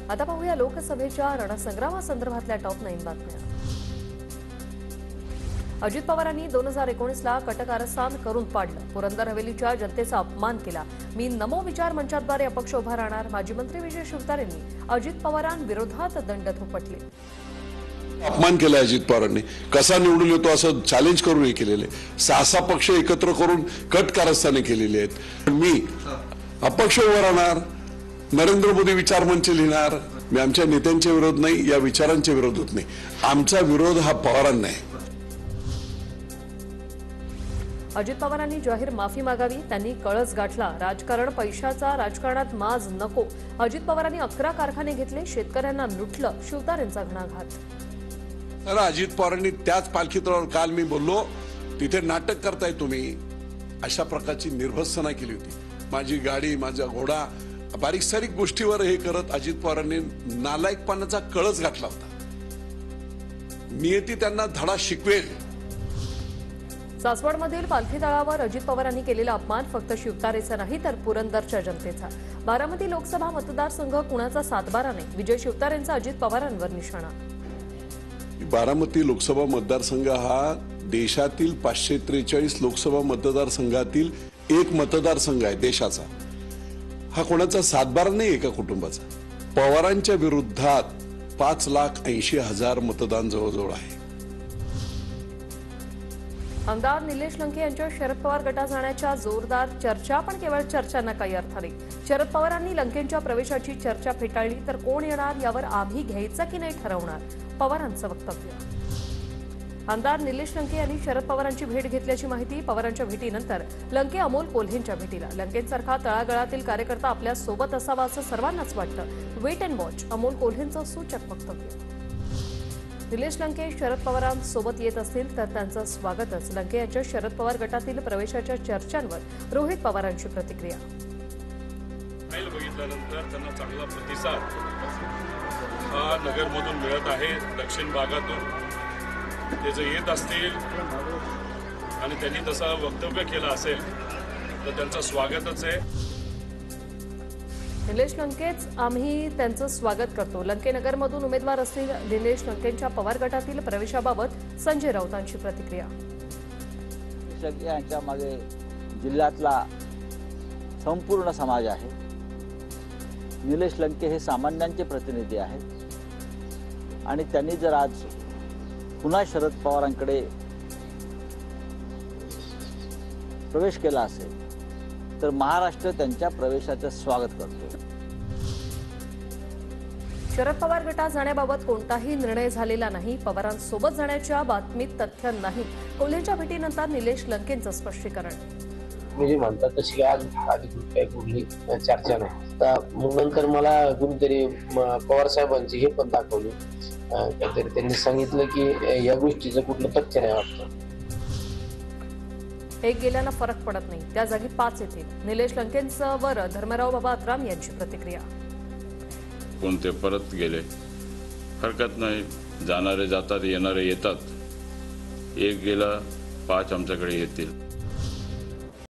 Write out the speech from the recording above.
आता पाहूया लोकसभेच्या रणसंग्रामासंदर्भातल्या टॉप 9 बातम्या। अजित पवारांनी 2019ला कटकारस्थान करून पाडलं, पुरंदर हवेलीच्या जनतेचा अपमान केला। मी नमो विचार मंचाद्वारे अपक्ष उभा राहणार। माजी मंत्री विजय शिवतारेंनी अजित पवारांविरोधात दंड थोपटले। अपमान केला अजित पवारांनी, कसा निवडून येतो असं चॅलेंज करून हे केलेले 6 पक्ष एकत्र करून कट कारस्थाने केलेली आहेत। मी अपक्ष उभा राहणार, नरेंद्र मोदी विचार मंच लिहिणार। मी आमच्या नेत्यांच्या विरोध नाही, या विचारांच्या विरोधात नाही। आमचा विरोध हा पवारांना आहे। अजित पवारांनी जाहीर माफी मागावी, त्यांनी कळस गाठला। राजकारण पैशाचा, राजकारणात माज नको। अजित पवारांनी 11 कारखाने घेतले, शेतकऱ्यांना लुटलं, शिवतारेंचा घणाघात। तर अजित पवारांनी त्याच पालखीतळावर काल मी बोललो, तिथे नाटक करताय तुम्ही, अशा प्रकारची निर्भत्सना केली होती। माझी गाडी, माझा घोडा, बारीक सारीक गोष्टीवर हे करत अजित पवारांनी नालायकपणाचा कळस गाठला होता। नियती त्यांना धडा शिकवेल। सासवडमधील पालखी तळावर अजित पवारांनी केलेला अपमान फक्त शिवतारेचा नाही तर पुरंदरच्या जनतेचा। बारामती लोकसभा मतदारसंघ कुणाचा सातबारा नाही, विजय शिवतारेंचा अजित पवारांवर निशाणा। बारामती लोकसभा मतदारसंघ हा देशातील 543 लोकसभा मतदारसंघातील एक मतदारसंघ आहे देशाचा। हा कोणाचा सातबारा नाही, एका कुटुंबाचा। पवारांच्या विरोधात 5,80,000 मतदान जवळजवळ आहे। आमदार निलेश लंके यांच्या शरद पवार गटात जाण्याच्या जोरदार चर्चा, पण केवळ चर्चांना काही अर्थ नाही। शरद पवारांनी लंकेंच्या प्रवेशाची चर्चा फेटाळली तर कोण येणार यावर आम्ही घ्यायचं की नाही ठरवणार, पवारांचं वक्तव्य। आमदार निलेश लंके यांनी शरद पवारांची भेट घेतल्याची माहिती। पवारांच्या भेटीनंतर लंके अमोल कोल्हेंच्या भेटीला। लंकेंसारखा तळागाळातील कार्यकर्ता आपल्या सोबत असावा असं सर्वांनाच वाटतं। वेट अँड वॉच, अमोल कोल्हेंचं सूचक वक्तव्य। निलेश लंके शरद पवारांसोबत येत असतील तर त्यांचं स्वागतच। लंके यांच्या शरद पवार गटातील प्रवेशाच्या चर्चांवर रोहित पवारांची प्रतिक्रिया। बघितल्यानंतर त्यांना चांगला प्रतिसाद हा नगरमधून मिळत आहे। दक्षिण भागातून ते जर येत असतील आणि त्यांनी तसं वक्तव्य केलं असेल तर त्यांचं स्वागतच आहे। निलेश लंकेच आम्ही त्यांचं स्वागत करतो। लंके नगरमधून उमेदवार असतील निलेश लंकेंच्या पवार गटातील प्रवेशाबाबत संजय राऊतांची प्रतिक्रिया। यांच्या मागे जिल्ह्यातला संपूर्ण समाज आहे। निलेश लंके हे सामान्यांचे प्रतिनिधी आहेत आणि त्यांनी जर आज पुन्हा शरद पवारांकडे प्रवेश केला असेल तर महाराष्ट्र त्यांच्या प्रवेशाचं स्वागत करतो। शरद पवार गटात जाण्याबाबत कोणताही निर्णय झालेला नाही। पवारांसोबत जाण्याच्या बातमीत तथ्य नाही। कोल्हेच्या भेटीनंतर निलेश लंकेंचं स्पष्टीकरण। म्हणजे म्हणतात तशी आज अधिकृत काही कुठली चर्चा नाही। तर मग नंतर मला कुणीतरी पवार साहेबांची हे पण दाखवली, काहीतरी त्यांनी सांगितलं की या गोष्टीचं कुठलं तथ्य नाही वाटतं। एक गेल्यानं फरक पडत नाही, त्या जागी 5 येतील। निलेश लंकेंवर धर्मराव बाबा अत्राम यांची प्रतिक्रिया। कोणते परत गेले हरकत नाही, जाणारे जातात, येणारे येतात। एक गेला 5 आमच्याकडे येतील।